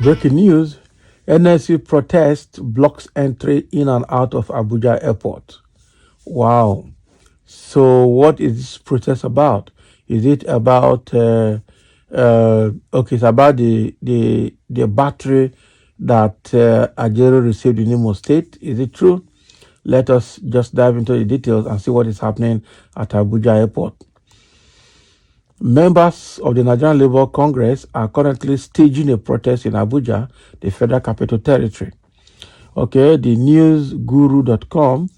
Breaking news: NSC protest blocks entry in and out of Abuja airport. Wow. So, what is this protest about? Is it about, okay, it's about the battery that Ajaero received in Imo State. Is it true? Let us just dive into the details and see what is happening at Abuja airport. Members of the Nigerian Labour Congress are currently staging a protest in Abuja, the Federal Capital Territory. Okay, the newsguru.com,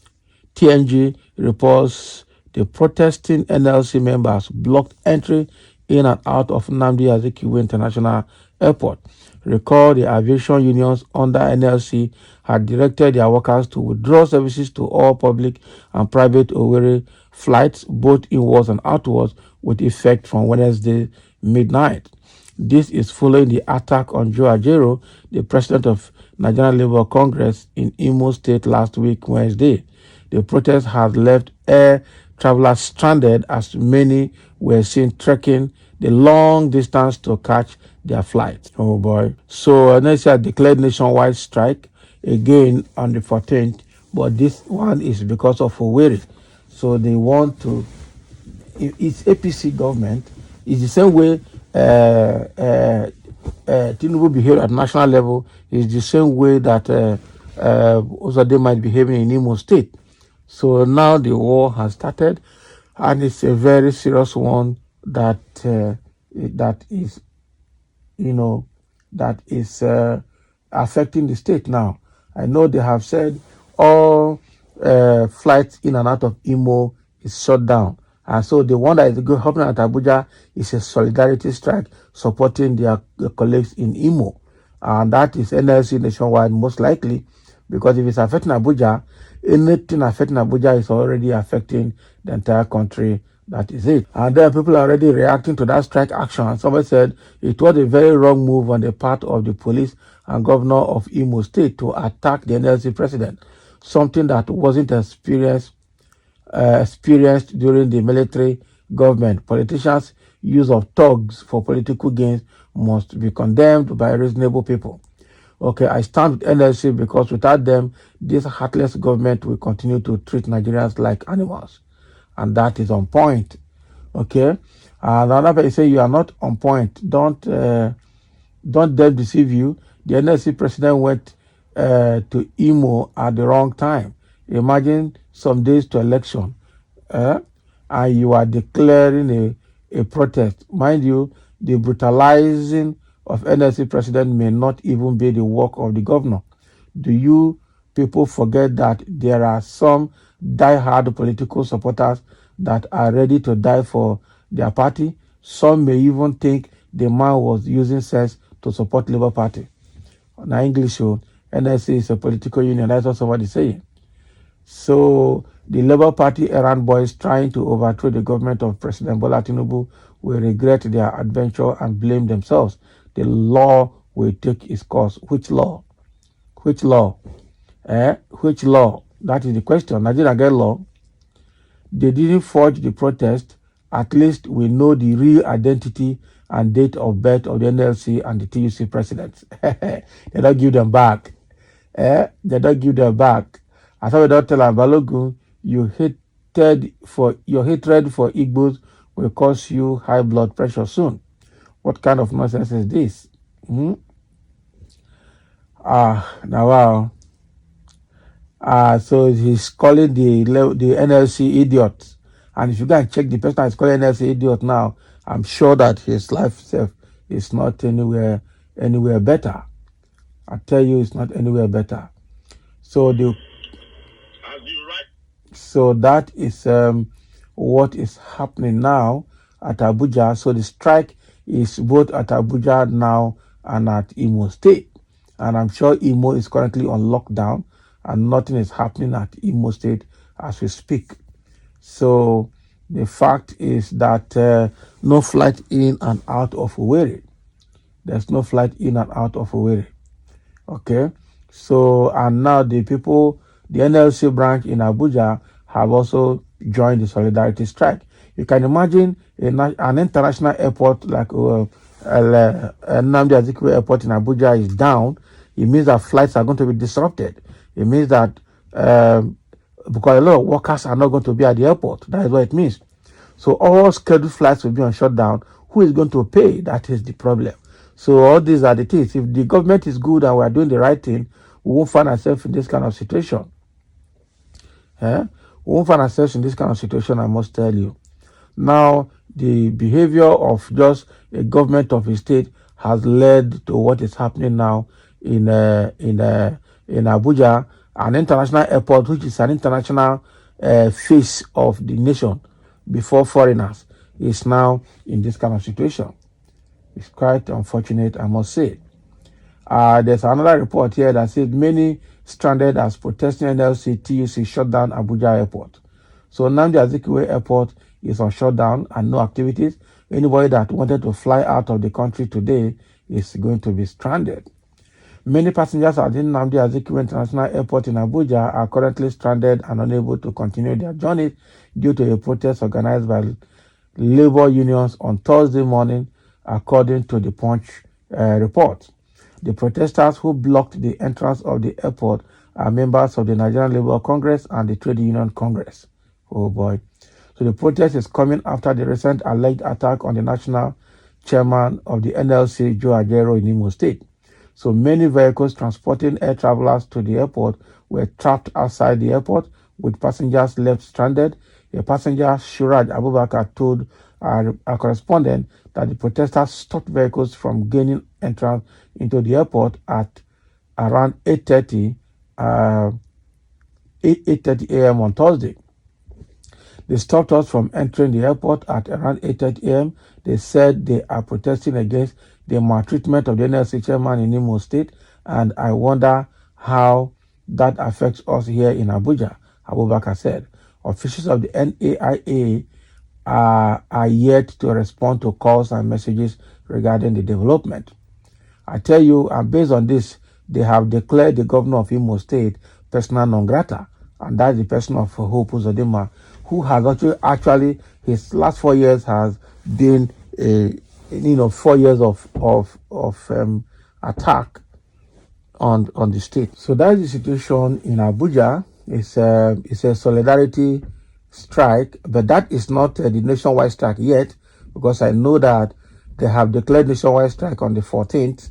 TNG, reports the protesting NLC members blocked entry in and out of Nnamdi Azikiwe International Airport. Recall the aviation unions under NLC had directed their workers to withdraw services to all public and private Owerri flights, both inwards and outwards, with effect from Wednesday midnight. This is following the attack on Ajaero, the president of Nigerian Labour Congress in Imo State last week, Wednesday. The protest has left air travelers stranded as many were seen trekking the long distance to catch their flights. Oh boy. So NSA declared nationwide strike again on the 14th, but this one is because of Owerri. So they want to, it's APC government. It's the same way Tinubu behaved at national level. It's the same way that also they might be behaving in Imo State. So now the war has started, and it's a very serious one that that is, affecting the state now. I know they have said all flights in and out of Imo is shut down, and so the one that is happening at Abuja is a solidarity strike supporting their colleagues in Imo, and that is NLC nationwide most likely, because if it's affecting Abuja, anything affecting Abuja is already affecting the entire country. That is it. And then people are already reacting to that strike action. And somebody said it was a very wrong move on the part of the police and governor of Imo State to attack the NLC president, something that wasn't experienced during the military government. Politicians' use of thugs for political gains must be condemned by reasonable people. Okay, I stand with NLC because without them, this heartless government will continue to treat Nigerians like animals. And that is on point. Okay? And another person say you are not on point. Don't them deceive you. The NLC president went to Imo at the wrong time. Imagine some days to election. And you are declaring a protest. Mind you, the brutalizing of NLC president may not even be the work of the governor. Do you people forget that there are some die-hard political supporters that are ready to die for their party? Some may even think the man was using sense to support Labour Party. Now, English, NLC is a political union. That's what somebody saying. So the Labour Party errand boys trying to overthrow the government of President Bola Tinubu will regret their adventure and blame themselves. The law will take its course. Which law? Which law? Which law? That is the question. Nigeria get law. They didn't forge the protest. At least we know the real identity and date of birth of the NLC and the TUC presidents. They don't give them back. They don't give them back. I thought we don't tell Balogun, your hatred for Igbos will cause you high blood pressure soon. What kind of nonsense is this? Now wow. So he's calling the NLC idiot. And if you go and check the person that is calling NLC idiot now, I'm sure that his life itself is not anywhere better. I tell you, it's not anywhere better. So so that is what is happening now at Abuja. So the strike is both at Abuja now and at Imo State. And I'm sure Imo is currently on lockdown and nothing is happening at Imo State as we speak. So the fact is that no flight in and out of Owerri. There's no flight in and out of Owerri. Okay. So, and now the people, the NLC branch in Abuja have also joined the solidarity strike. You can imagine an international airport like Nnamdi Azikiwe Airport in Abuja is down. It means that flights are going to be disrupted. It means that because a lot of workers are not going to be at the airport. That is what it means. So all scheduled flights will be on shutdown. Who is going to pay? That is the problem. So all these are the things. If the government is good and we are doing the right thing, we won't find ourselves in this kind of situation. We won't find ourselves in this kind of situation, I must tell you. Now, the behavior of just a government of a state has led to what is happening now in Abuja, an international airport, which is an international face of the nation before foreigners, is now in this kind of situation. It's quite unfortunate, I must say. There's another report here that says many stranded as protesting NLC TUC shut down Abuja Airport. So Nnamdi Azikiwe Airport is on shutdown and no activities. Anybody that wanted to fly out of the country today is going to be stranded. Many passengers at the Nnamdi Azikiwe International Airport in Abuja are currently stranded and unable to continue their journey due to a protest organized by labor unions on Thursday morning, according to the Punch report. The protesters who blocked the entrance of the airport are members of the Nigerian Labour Congress and the Trade Union Congress. Oh boy. So the protest is coming after the recent alleged attack on the national chairman of the NLC, Joe Ajaero, in Imo State. So many vehicles transporting air travelers to the airport were trapped outside the airport, with passengers left stranded. A passenger, Suraj Abubakar, told our correspondent that the protesters stopped vehicles from gaining entrance into the airport at around 8:30 a.m. on Thursday. They stopped us from entering the airport at around 8:30 a.m. They said they are protesting against the maltreatment of the NLC chairman in Imo State, and I wonder how that affects us here in Abuja, Abubakar said. Officials of the NAIA are yet to respond to calls and messages regarding the development. I tell you, and based on this, they have declared the governor of Imo State persona non grata, and that's the person of Hope Uzodinma, who has actually his last 4 years has been 4 years of attack on the state. So that's the situation in Abuja. It's a solidarity strike, but that is not the nationwide strike yet, because I know that they have declared nationwide strike on the 14th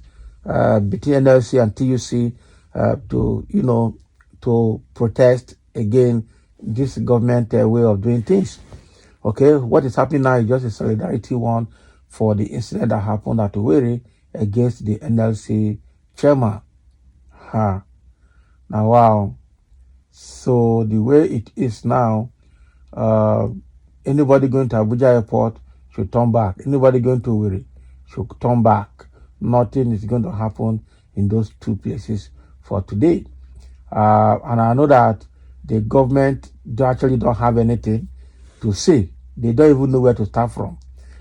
between NLC and TUC to protest again this government way of doing things. Okay, what is happening now is just a solidarity one for the incident that happened at Owerri against the NLC chairman. Now, wow. So the way it is now, anybody going to Abuja Airport should turn back. Anybody going to Owerri should turn back. Nothing is going to happen in those two places for today. And I know that the government actually don't have anything to say. They don't even know where to start from.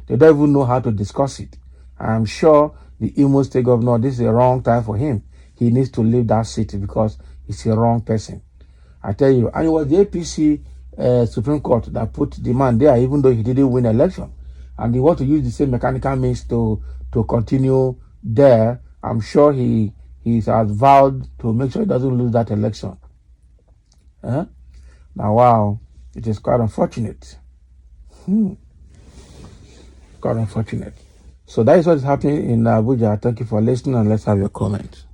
They don't even know how to discuss it. I'm sure the Imo State governor, this is a wrong time for him. He needs to leave that city because he's a wrong person. I tell you, and it was the APC Supreme Court that put the man there, even though he didn't win election. And he wants to use the same mechanical means to continue there. I'm sure he has vowed to make sure he doesn't lose that election. Now, wow, it is quite unfortunate. Quite unfortunate. So that is what is happening in Abuja. Thank you for listening, and let's have your comments.